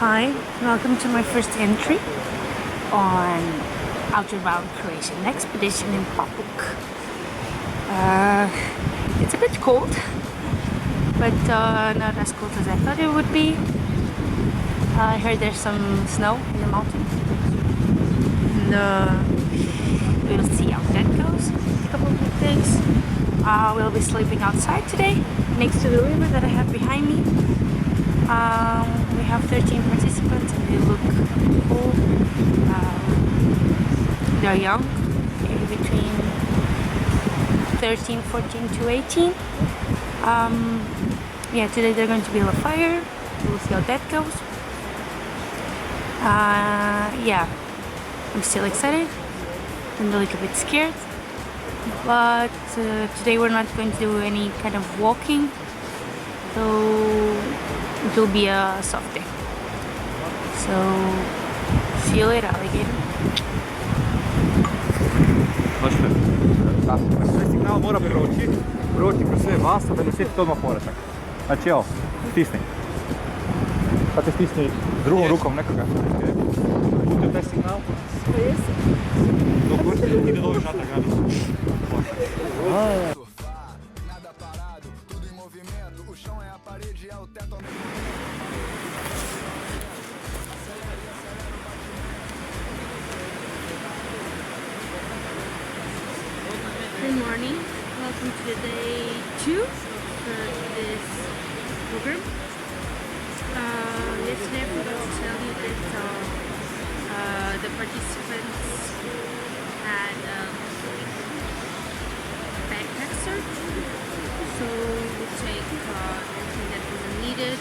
Hi, welcome to my first entry on outward bound Croatian expedition in Papuk. It's a bit cold, but not as cold as I thought it would be. I heard there's some snow in the mountain, and we'll see how that goes in a couple of days. We'll be sleeping outside today, next to the river that I have behind me. We have 13 participants and they look cool. They're young, maybe between 13, 14 to 18. Yeah, today they're going to build a fire. We'll see how that goes. Yeah, I'm still excited and a little bit scared. But today we're not going to do any kind of walking, so it will be a soft day. So, see you later, alligator. Sve signal mora proći kroz sve vas, da ne sjetite odmah povratak. Znači evo, stisni. Sad te stisni drugom rukom nekoga. Putio taj signal. Dok ide do ovih žata granice. Good morning, welcome to the day 2 for this program. Yesterday I forgot to tell you that the participants had backpack search, so we take everything that wasn't needed.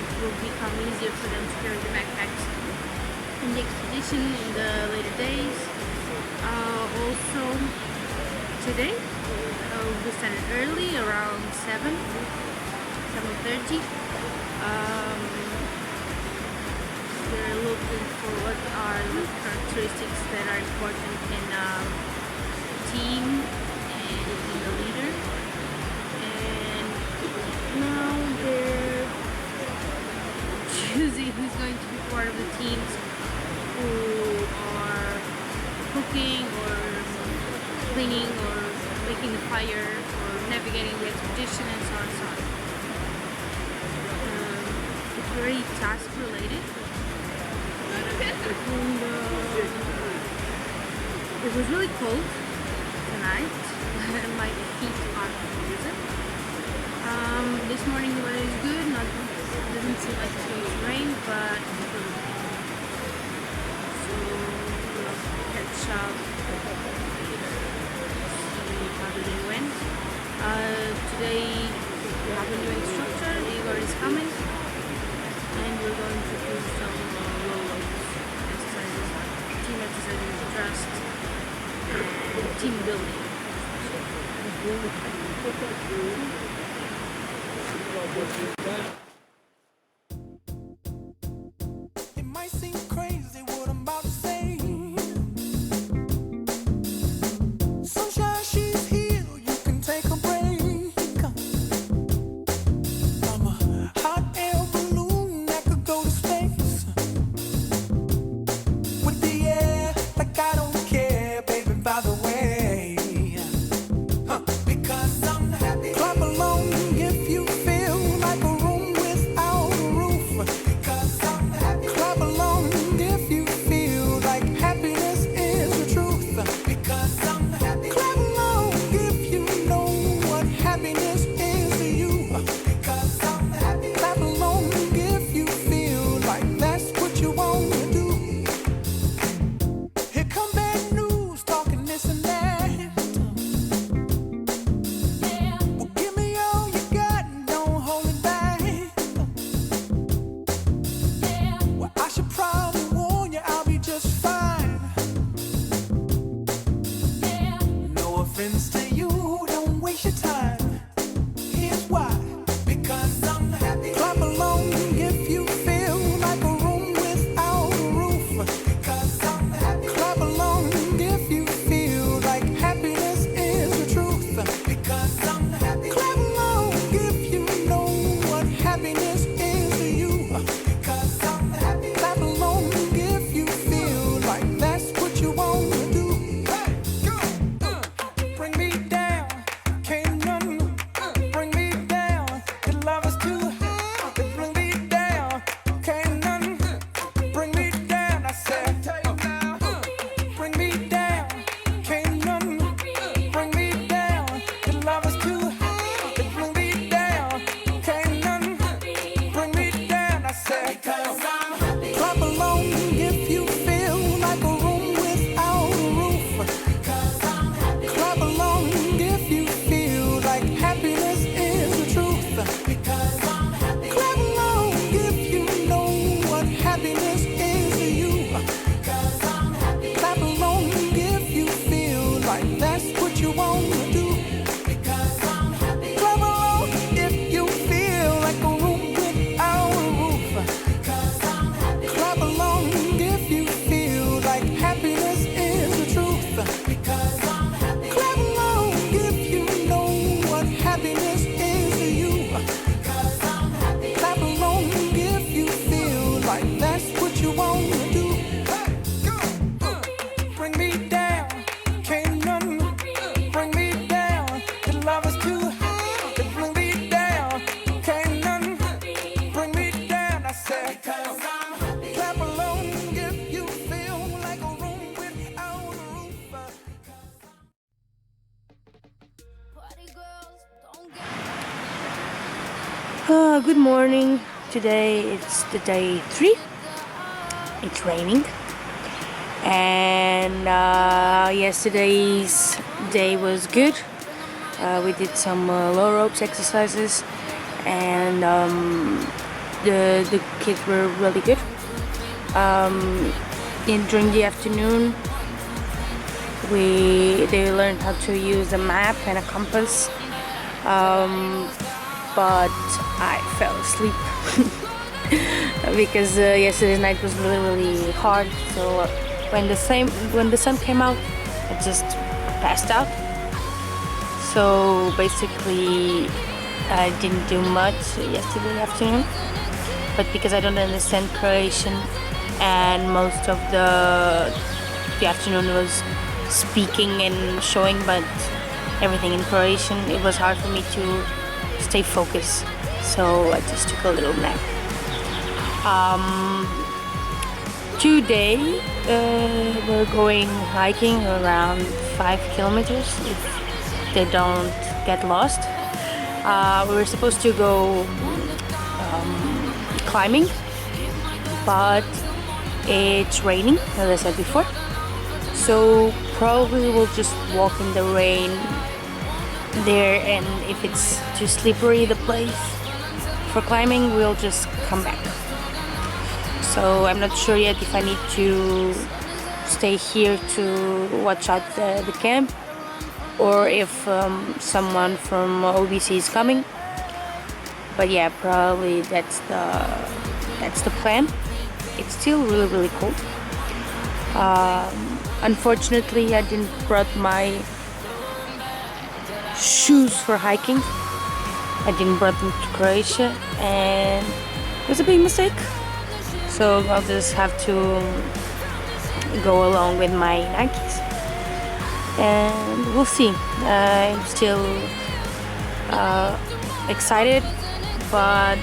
It will become easier for them to carry the backpacks in the expedition in the later days. Also today we started early, around 7:30. We're looking for what are the characteristics that are important in a team and in the leader. And now they're choosing who's going to be part of the teams who are cooking or cleaning or making the fire or navigating the expedition and so on and so on. It's very task related. And, it was really cold tonight and my feet are frozen. This morning the weather is good, doesn't seem like it's going to rain, but up, see how the day went. Today we have a new instructor, Igor is coming, and we're going to do some roll-ups exercises, team exercises, trust, and team building. It might seem crazy what I'm about to say. Clap along if you feel like a room with Good morning. Today it's the day 3. It's raining, and yesterday's day was good. We did some low ropes exercises, and the kids were really good. During the afternoon, they learned how to use a map and a compass. But I fell asleep because yesterday's night was really hard. So when the sun came out, I just passed out. So basically, I didn't do much yesterday afternoon. But because I don't understand Croatian, and most of the afternoon was speaking and showing, but everything in Croatian, it was hard for me to stay focused, so I just took a little nap. Today we're going hiking around 5 kilometers if they don't get lost. We were supposed to go climbing, but it's raining, as I said before, so probably we'll just walk in the rain there, and if it's too slippery the place for climbing, we'll just come back. So I'm not sure yet if I need to stay here to watch out the camp, or if someone from OBC is coming. But yeah, probably that's the plan. It's still really cold. Unfortunately, I didn't brought my shoes for hiking. I didn't bring them to Croatia, and it was a big mistake. So I'll just have to go along with my Nikes, and we'll see. I'm still excited, but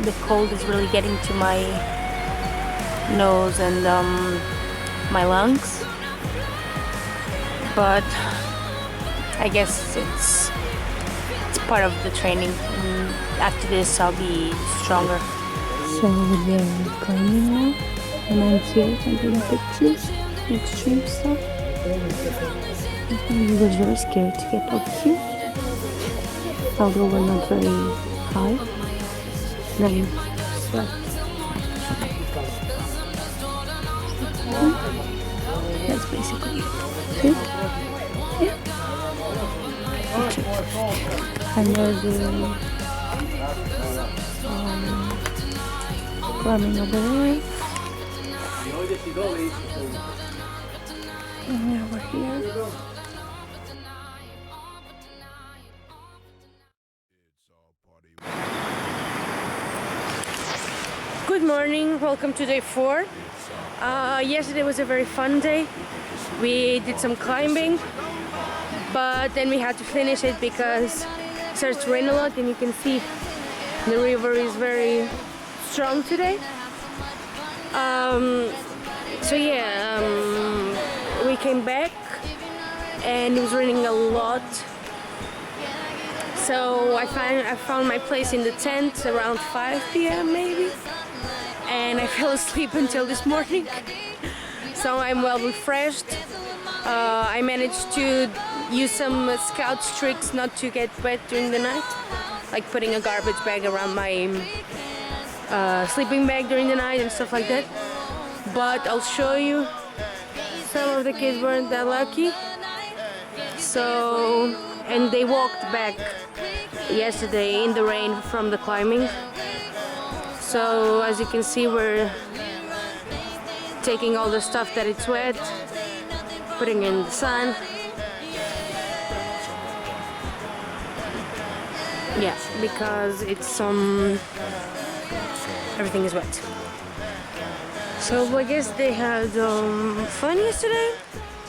the cold is really getting to my nose and my lungs. But I guess it's part of the training. And after this, I'll be stronger. So we're climbing now, and I'm here taking pictures, extreme stuff. It was very scary to get up here, although we're not very high. Then that's basically it. See? Yeah. And there's climbing over there. And now we're here. Good morning, welcome to day 4. Yesterday was a very fun day. We did some climbing, but then we had to finish it because it starts to rain a lot, and you can see the river is very strong today. We came back and it was raining a lot. So I found my place in the tent around 5 p.m. maybe, and I fell asleep until this morning. So I'm well refreshed. I managed to use some scout tricks not to get wet during the night, like putting a garbage bag around my sleeping bag during the night and stuff like that. But I'll show you. Some of the kids weren't that lucky. And they walked back yesterday in the rain from the climbing. So as you can see, we're taking all the stuff that it's wet, putting it in the sun. Yeah, because it's everything is wet. So I guess they had fun yesterday.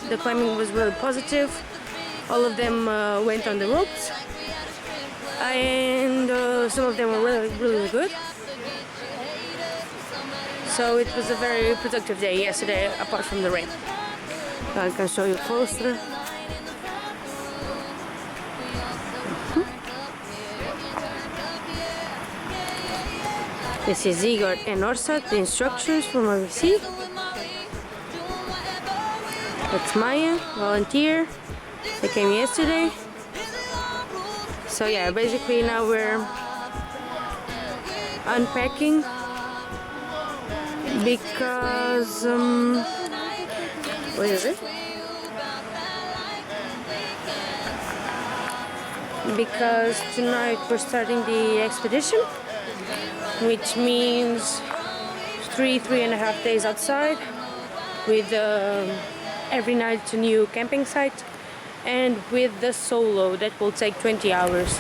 The climbing was really positive. All of them went on the ropes, and some of them were really good. So it was a very productive day yesterday, apart from the rain. I can show you closer. This is Igor and Orsat, the instructors from EVS. That's Maya, volunteer. They came yesterday. So yeah, basically now we're unpacking because what is it? Because tonight we're starting the expedition, which means 3.5 days outside with every night a new camping site, and with the solo that will take 20 hours.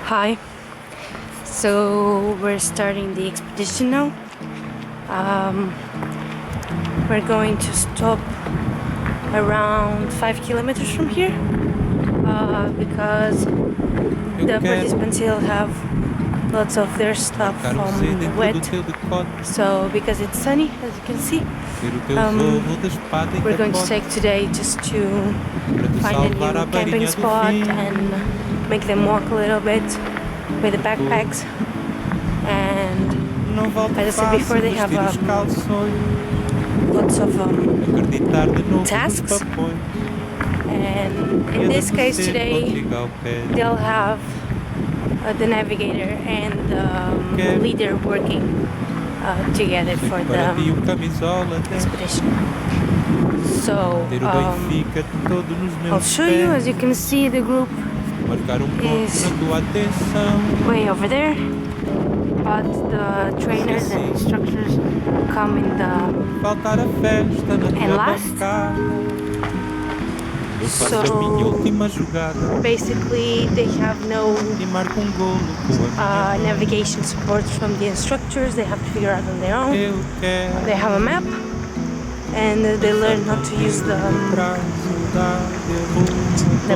Hi, so we're starting the expedition now. We're going to stop around 5 kilometers from here because the participants will have lots of their stuff wet. So because it's sunny, as you can see, we're going to take today just to find a new camping spot and make them walk a little bit with the backpacks. And as I said before, they have lots of tasks. And in this case today, they'll have the navigator and the leader working together for the expedition. So I'll show you. As you can see, the group is way over there, but the trainers and instructors come in and last. So basically they have no navigation support from the instructors. They have to figure out on their own. They have a map and they learn how to use the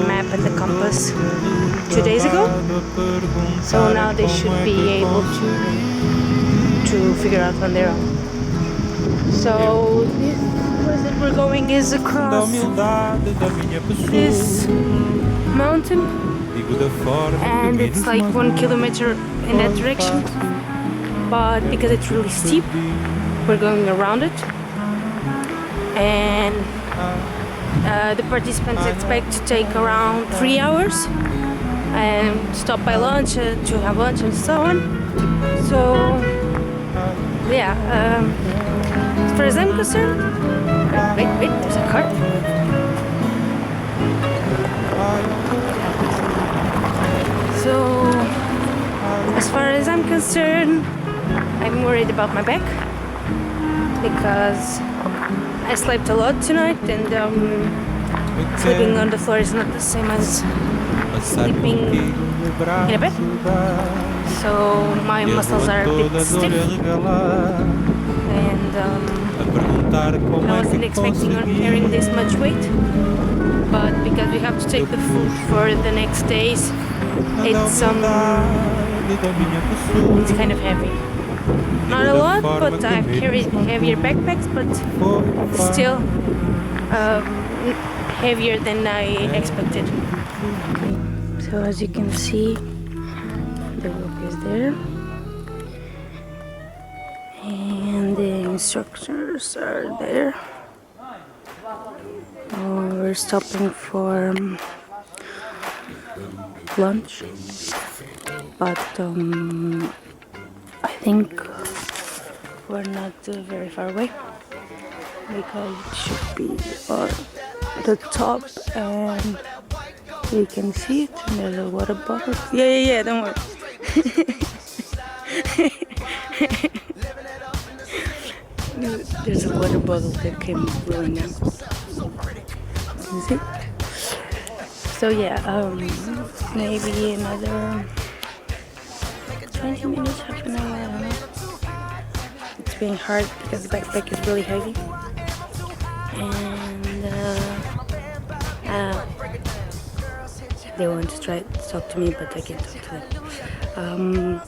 map and the compass 2 days ago. So now they should be able to figure out on their own. So this place that we're going is across this mountain, and it's like 1 kilometer in that direction, but because it's really steep, we're going around it. And the participants expect to take around 3 hours and stop by lunch to have lunch and so on. So yeah, as far as I'm concerned, wait, there's a car. So as far as I'm concerned, I'm worried about my back because I slept a lot tonight, and sleeping on the floor is not the same as sleeping in a bed. So my muscles are a bit stiff, and I wasn't expecting on carrying this much weight, but because we have to take the food for the next days, it's kind of heavy. Not a lot, but I've carried heavier backpacks, but still heavier than I expected. So as you can see, the group is there, and the instructors are there. We're stopping for lunch, but I think we're not very far away because it should be on the top, and you can see it. And there's a water bottle. Yeah, don't worry. There's a water bottle that came rolling out. You see? So yeah, maybe another 20 minutes, half an hour, I don't know. It's being hard because the backpack is really heavy. And they want to try to talk to me, but I can't talk to them.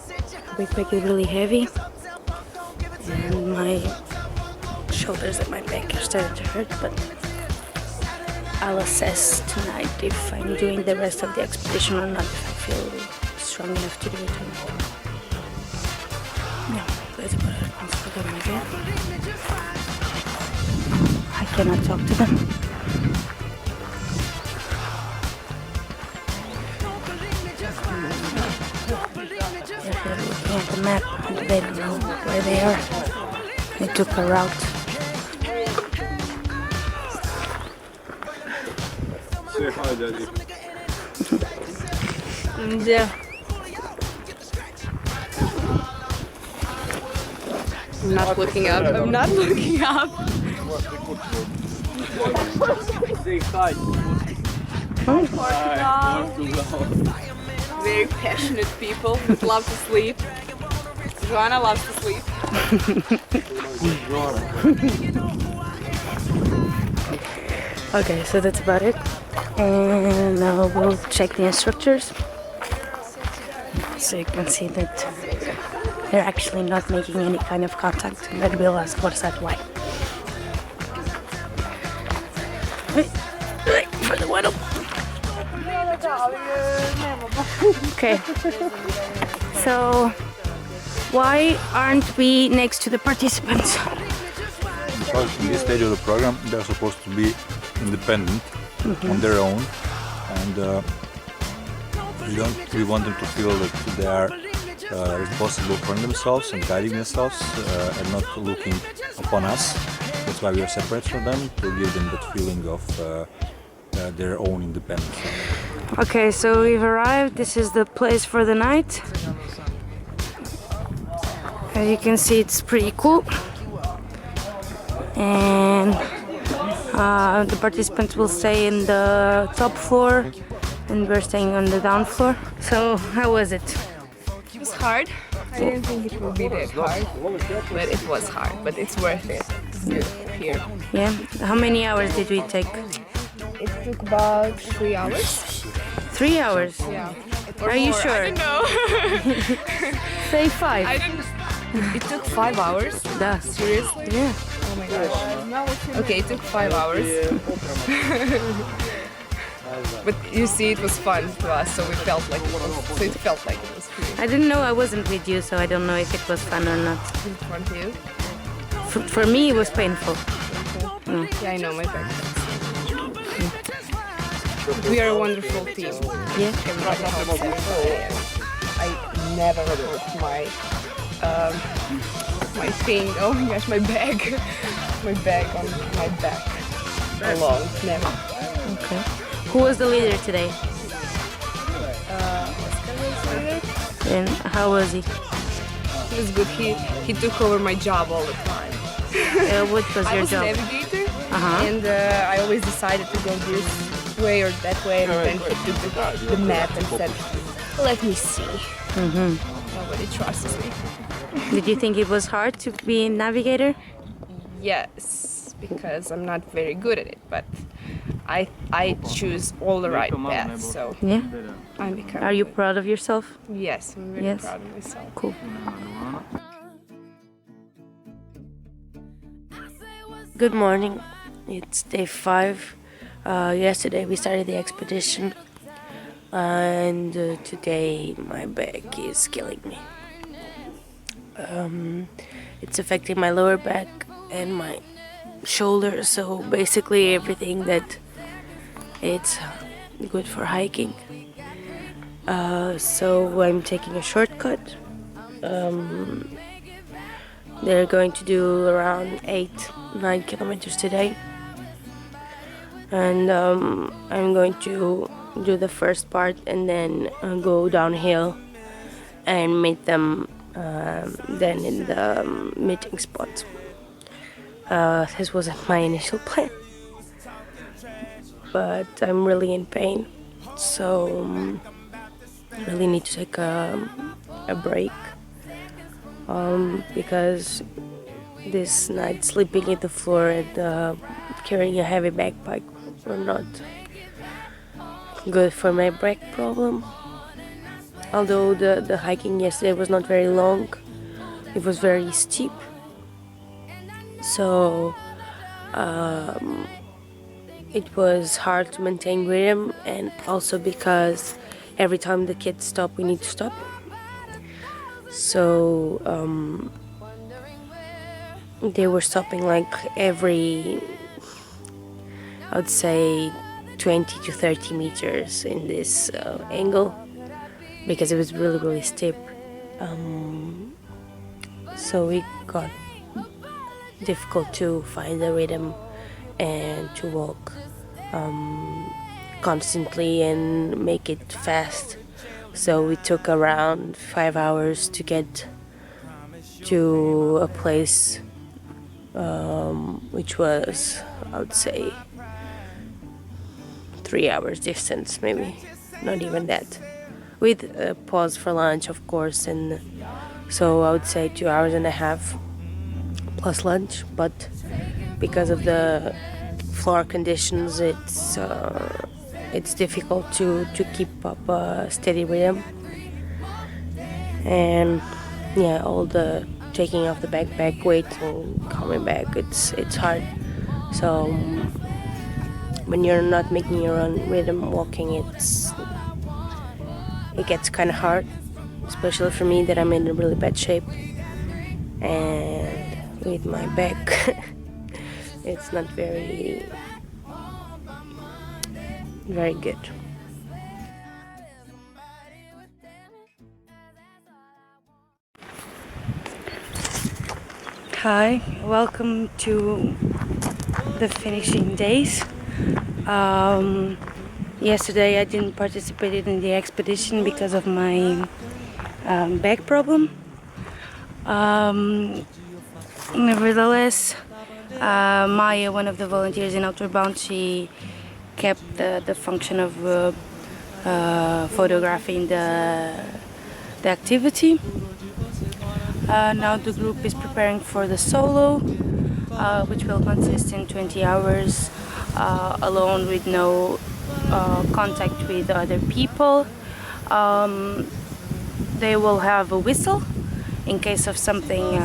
The backpack is really heavy, and my shoulders and my back are starting to hurt, but I'll assess tonight if I'm doing the rest of the expedition or not, if I feel strong enough to do it or not. Yeah, that's about it. Let's forget my bed. I cannot talk to them. If you're looking at the map and they don't know where they are, they took a route. Say hi, Daddy. Yeah. I'm not looking up. I'm not looking up. Say hi. Very passionate people that love to sleep. Joanna loves to sleep. Okay, so that's about it. And now we'll check the instructors. So you can see that they're actually not making any kind of contact. And then we'll ask what's that why. Wait for the waddle. Okay. So why aren't we next to the participants? Because in this stage of the program, they're supposed to be independent on their own, and we want them to feel that they are responsible for themselves and guiding themselves and not looking upon us. That's why we are separate from them, to give them that feeling of their own independence. Okay, so we've arrived. This is the place for the night. As you can see, it's pretty cool. And the participants will stay in the top floor and we're staying on the down floor. So how was it? It was hard. I didn't think it would be that hard, but it was hard. But it's worth it. It's beautiful here. Yeah. How many hours did we take? It took about 3 hours. 3 hours. Yeah. Are you sure? I don't know. Say 5. I didn't. It took 5 hours. Duh. Seriously? Yeah. Oh my gosh. Okay, it took 5 hours. But you see, it was fun to us, so we felt like it was free. I didn't know I wasn't with you, so I don't know if it was fun or not. It was fun to you? For me, it was painful. Yeah, I know my back. We are a wonderful team. Yeah. Everybody helps everybody. I never put my thing. Oh my gosh, my bag on my back alone. Never. Okay. Who was the leader today? And how was he? He was good. He took over my job all the time. What was I your was job? navigator, Uh-huh. and I always decided to go this way or that way, and then he took the map and said, "Let me see." Nobody trusts me. Did you think it was hard to be a navigator? Yes, because I'm not very good at it, but I choose all the right paths, so Yeah. I'm becoming. Are you proud of yourself? Yes, I'm very Yes. proud of myself. Cool. Good morning. It's day 5. Yesterday we started the expedition, and today my back is killing me. It's affecting my lower back and my shoulder, so basically everything that it's good for hiking. So I'm taking a shortcut. They're going to do around 8-9 kilometers today, and I'm going to do the first part and then go downhill and meet them then in the meeting spot. This wasn't my initial plan, but I'm really in pain, so I really need to take a break, because this night sleeping in the floor and carrying a heavy backpack were not good for my back problem. Although the hiking yesterday was not very long, it was very steep, so it was hard to maintain rhythm, and also because every time the kids stop we need to stop. So they were stopping like every, I would say, 20 to 30 meters in this angle, because it was really, really steep. So it got difficult to find the rhythm and to walk constantly and make it fast. So we took around 5 hours to get to a place which was, I would say, 3 hours distance, maybe, not even that, with a pause for lunch, of course. And so I would say 2 hours and a half plus lunch. But because of the floor conditions, it's difficult to keep up a steady rhythm. And yeah, all the taking off the backpack weight and coming back, it's hard. So when you're not making your own rhythm walking, it gets kind of hard, especially for me that I'm in a really bad shape, and with my back it's not very good. Hi, welcome to the finishing days. Yesterday I didn't participate in the expedition because of my back problem. Nevertheless, Maya, one of the volunteers in Outward Bound, she kept the function of photographing the activity. Now the group is preparing for the solo, which will consist in 20 hours alone with no contact with other people. They will have a whistle in case of something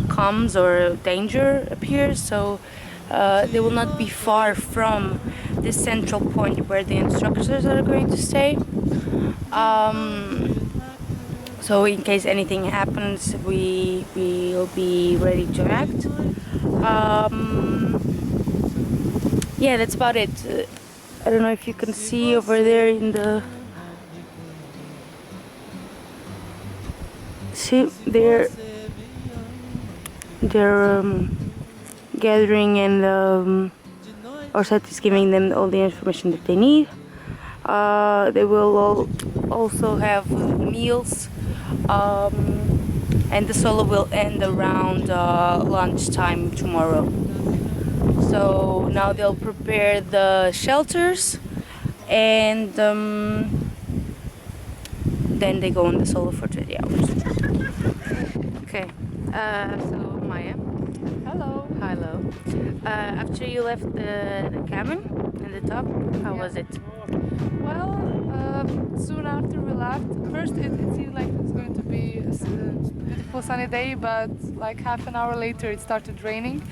comes or danger appears, so they will not be far from the central point where the instructors are going to stay. So in case anything happens, we will be ready to act. Yeah, that's about it. I don't know if you can see over there in the... See, they're gathering, and Orsat is giving them all the information that they need. They will also have meals, and the solo will end around lunchtime tomorrow. So now they'll prepare the shelters, and then they go on the solo for 20 hours. Okay, so Maya. Hello. Hello. After you left the cabin in the top, how was it? Well, soon after we left, first it seemed like it was going to be a beautiful sunny day, but like half an hour later it started raining.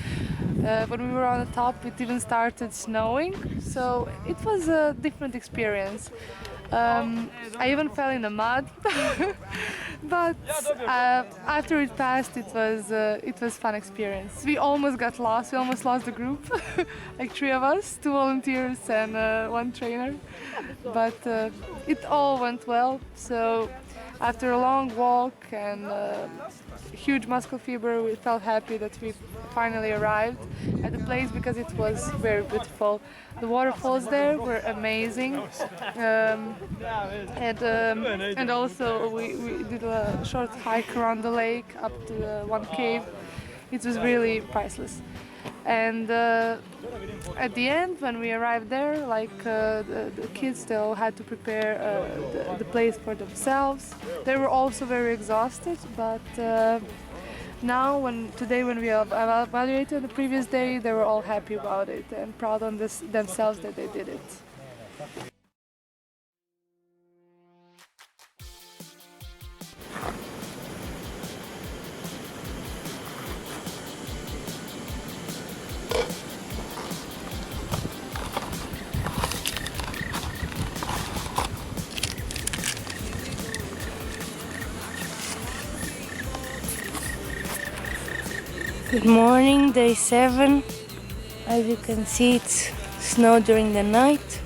When we were on the top, it even started snowing, so it was a different experience. I even fell in the mud, but after it passed, it was fun experience. We almost got lost. We almost lost the group, like 3 of us, 2 volunteers and 1 trainer. But it all went well. So after a long walk and huge muscle fiber, we felt happy that we finally arrived at the place because it was very beautiful. The waterfalls there were amazing, and also we did a short hike around the lake up to one cave. It was really priceless. And at the end, when we arrived there, like the kids still had to prepare the place for themselves. They were also very exhausted, but now, today when we evaluated the previous day, they were all happy about it and proud on themselves that they did it. Good morning, day 7. As you can see, it's snowed during the night.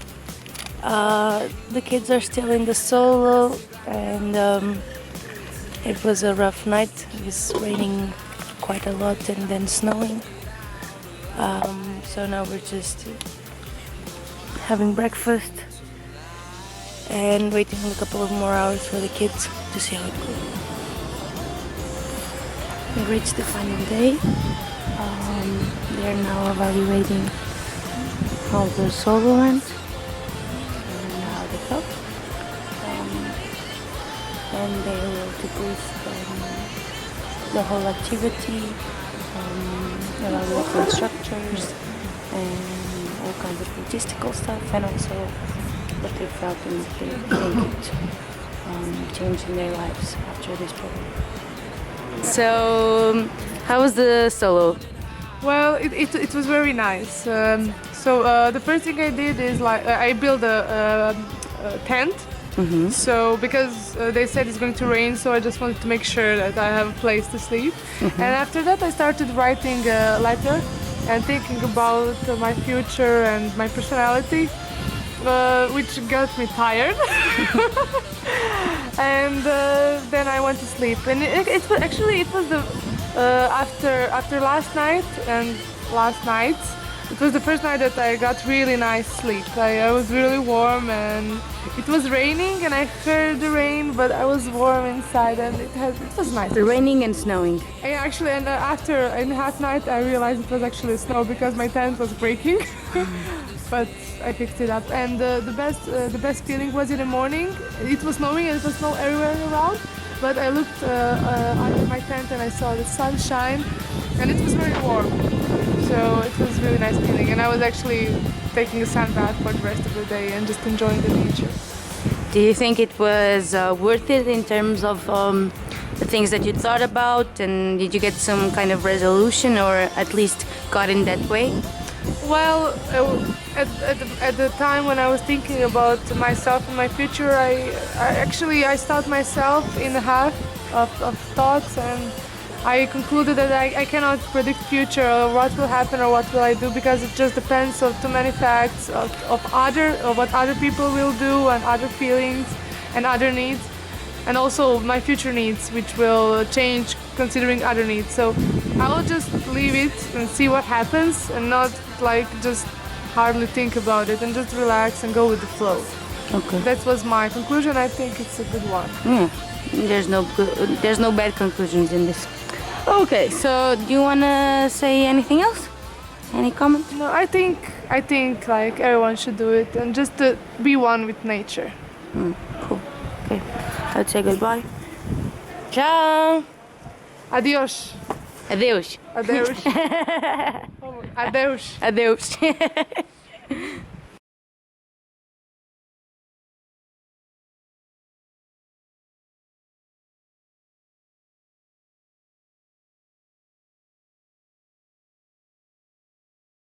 The kids are still in the solo, and it was a rough night. It was raining quite a lot and then snowing. So now we're just having breakfast and waiting a couple of more hours for the kids to see how it goes. We reached the final day. They're now evaluating how the solo went and how they felt. And they will debrief the whole activity, evaluate the instructors and all kinds of logistical stuff, and also what they felt and if they think it changed in their lives after this program. So, how was the solo? Well, it was very nice. The first thing I did is I built a tent. Mm-hmm. So because they said it's going to rain, so I just wanted to make sure that I have a place to sleep. Mm-hmm. And after that, I started writing a letter and thinking about my future and my personality, which got me tired. And then I went to sleep. And it was the after last night and last night. It was the first night that I got really nice sleep. I was really warm, and it was raining, and I heard the rain, but I was warm inside, and it was nice. Raining and snowing. And after in half night, I realized it was actually snow because my tent was breaking. But I fixed it up, and the best feeling was in the morning. It was snowing, and it was snow everywhere around. But I looked under my tent, and I saw the sunshine, and it was very warm. So it was really nice feeling, and I was actually taking a sun bath for the rest of the day and just enjoying the nature. Do you think it was worth it in terms of the things that you thought about, and did you get some kind of resolution, or at least got in that way? Well, at the time when I was thinking about myself and my future, I stopped myself in half of thoughts, and I concluded that I cannot predict future or what will happen or what will I do, because it just depends on too many facts of what other people will do and other feelings and other needs, and also my future needs, which will change considering other needs. So I will just leave it and see what happens, and not just hardly think about it, and just relax and go with the flow. Okay. That was my conclusion. I think it's a good one. Yeah. There's no bad conclusions in this. Okay, so do you wanna say anything else? Any comment? No, I think like everyone should do it, and just to be one with nature. Cool. Okay, I'd say goodbye. Ciao. Adiós. Adeus. Adeus. Adeus. Adeus.